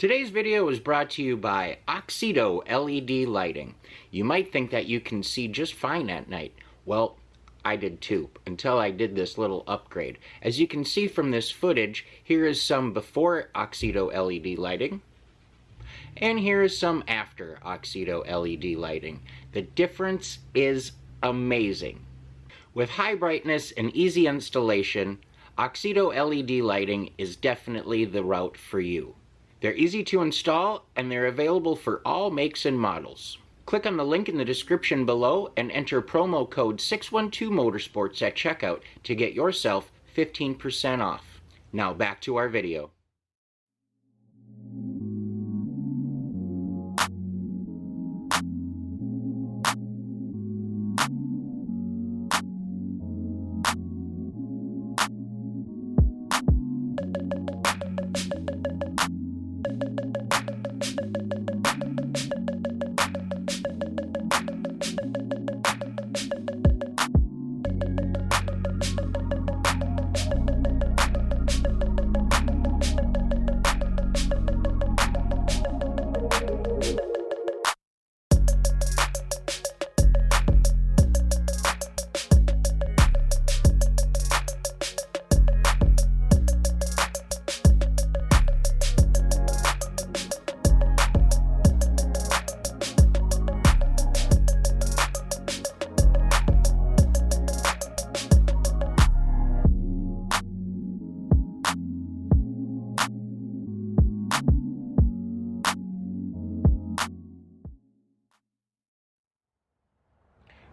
Today's video is brought to you by Oxedo LED lighting. You might think that you can see just fine at night. Well, I did too, until I did this little upgrade. As you can see from this footage, here is some before Oxedo LED lighting, and here is some after Oxedo LED lighting. The difference is amazing. With high brightness and easy installation, Oxedo LED lighting is definitely the route for you. They're easy to install, and they're available for all makes and models. Click on the link in the description below and enter promo code 612motorsports at checkout to get yourself 15% off. Now back to our video.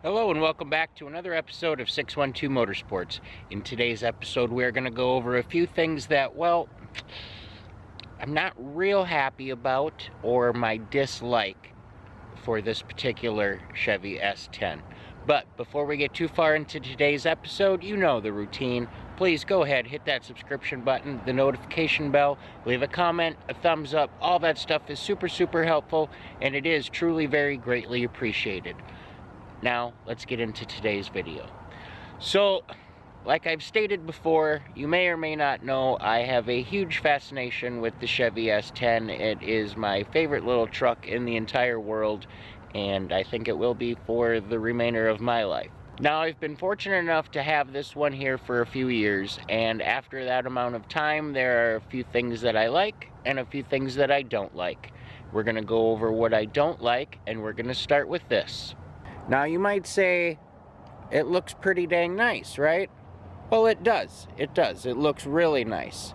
Hello and welcome back to another episode of 612 Motorsports. In today's episode we're going to go over a few things that, well, I'm not real happy about, or my dislike for this particular Chevy S-10. But before we get too far into today's episode, you know the routine. Please go ahead, hit that subscription button, the notification bell, leave a comment, a thumbs up. All that stuff is super helpful, and it is truly very greatly appreciated. Now, let's get into today's video. So, like I've stated before, you may or may not know, I have a huge fascination with the Chevy S-10. It is my favorite little truck in the entire world, and I think it will be for the remainder of my life. Now, I've been fortunate enough to have this one here for a few years, and after that amount of time, there are a few things that I like, and a few things that I don't like. We're going to go over what I don't like, and we're going to start with this. Now you might say, it looks pretty dang nice, right? Well, it does. It does. It looks really nice.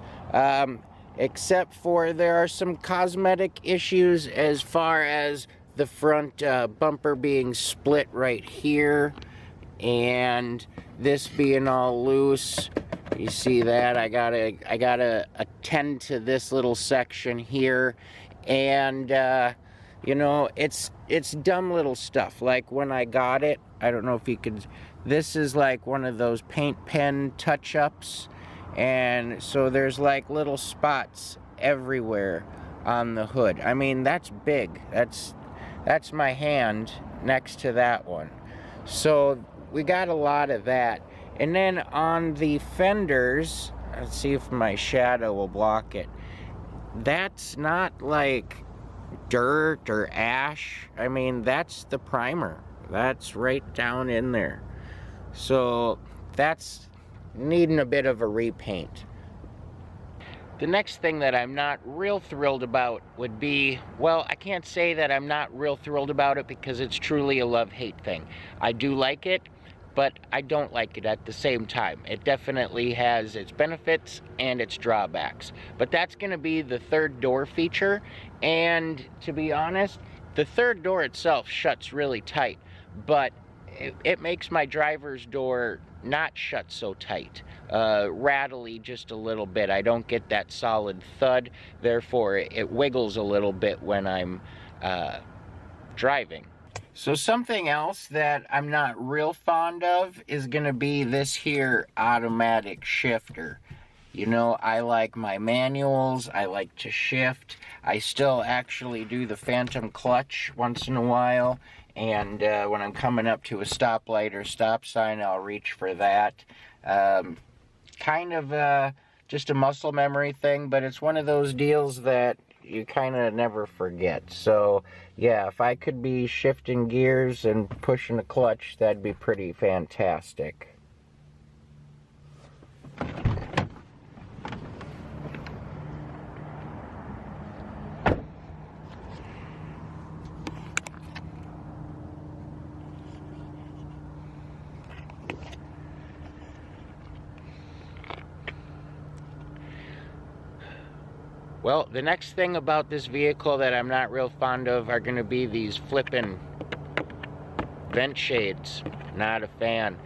Except for there are some cosmetic issues as far as the front bumper being split right here, and this being all loose. You see that? I gotta attend to this little section here, and you know, it's dumb little stuff. Like when I got it, I don't know if you could, this is like one of those paint pen touch-ups, and so there's like little spots everywhere on the hood. I mean, that's big. That's my hand next to that one. So we got a lot of that. And then on the fenders, let's see if my shadow will block it. That's not like dirt or ash. I mean, that's the primer. That's right down in there. So that's needing a bit of a repaint. The next thing that I'm not real thrilled about would be, well, I can't say that I'm not real thrilled about it because it's truly a love-hate thing. I do like it, but I don't like it at the same time. It definitely has its benefits and its drawbacks. But that's going to be the third door feature, and to be honest, the third door itself shuts really tight, but it makes my driver's door not shut so tight, rattly just a little bit. I don't get that solid thud, therefore it wiggles a little bit when I'm driving. So something else that I'm not real fond of is going to be this here automatic shifter. You know, I like my manuals, I like to shift. I still actually do the phantom clutch once in a while, and when I'm coming up to a stoplight or stop sign, I'll reach for that. Kind of just a muscle memory thing, but it's one of those deals that you kind of never forget. So yeah, if I could be shifting gears and pushing a clutch, that'd be pretty fantastic. Well, the next thing about this vehicle that I'm not real fond of are going to be these flipping vent shades. Not a fan.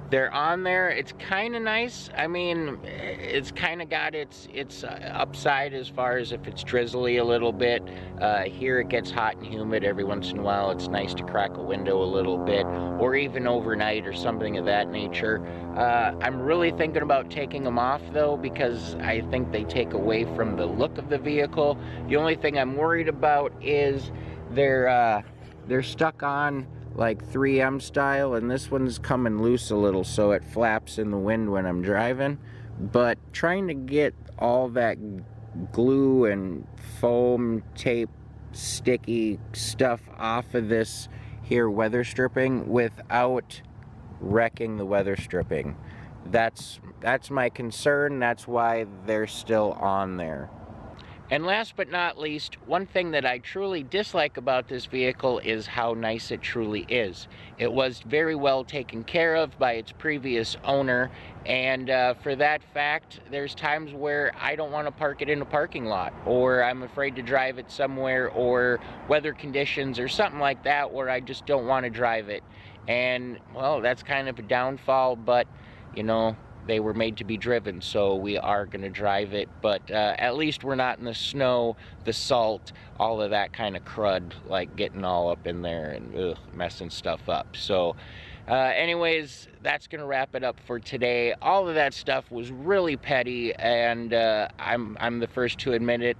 They're on there. It's kind of nice. I mean, it's kind of got its upside as far as if it's drizzly a little bit. Here it gets hot and humid every once in a while. It's nice to crack a window a little bit, or even overnight or something of that nature. I'm really thinking about taking them off though, because I think they take away from the look of the vehicle. The only thing I'm worried about is they're stuck on like 3M style, and this one's coming loose a little, so it flaps in the wind when I'm driving. But trying to get all that glue and foam tape sticky stuff off of this here weather stripping without wrecking the weather stripping, that's my concern. That's why they're still on there. And last but not least, one thing that I truly dislike about this vehicle is how nice it truly is. It was very well taken care of by its previous owner, and for that fact, there's times where I don't want to park it in a parking lot, or I'm afraid to drive it somewhere, or weather conditions or something like that where I just don't want to drive it. And, well, that's kind of a downfall, but, you know, they were made to be driven, so we are going to drive it. But at least we're not in the snow, the salt, all of that kind of crud, like getting all up in there and messing stuff up. So anyways, that's going to wrap it up for today. All of that stuff was really petty, and I'm the first to admit it.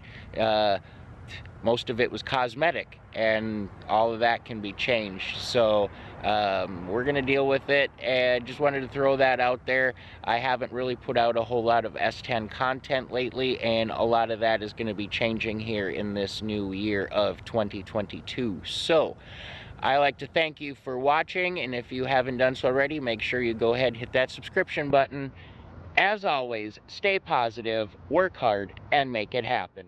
Most of it was cosmetic, and all of that can be changed. So we're gonna deal with it, and just wanted to throw that out there. I haven't really put out a whole lot of S10 content lately, and a lot of that is gonna be changing here in this new year of 2022. So I like to thank you for watching, and if you haven't done so already, make sure you go ahead and hit that subscription button. As always, stay positive, work hard, and make it happen.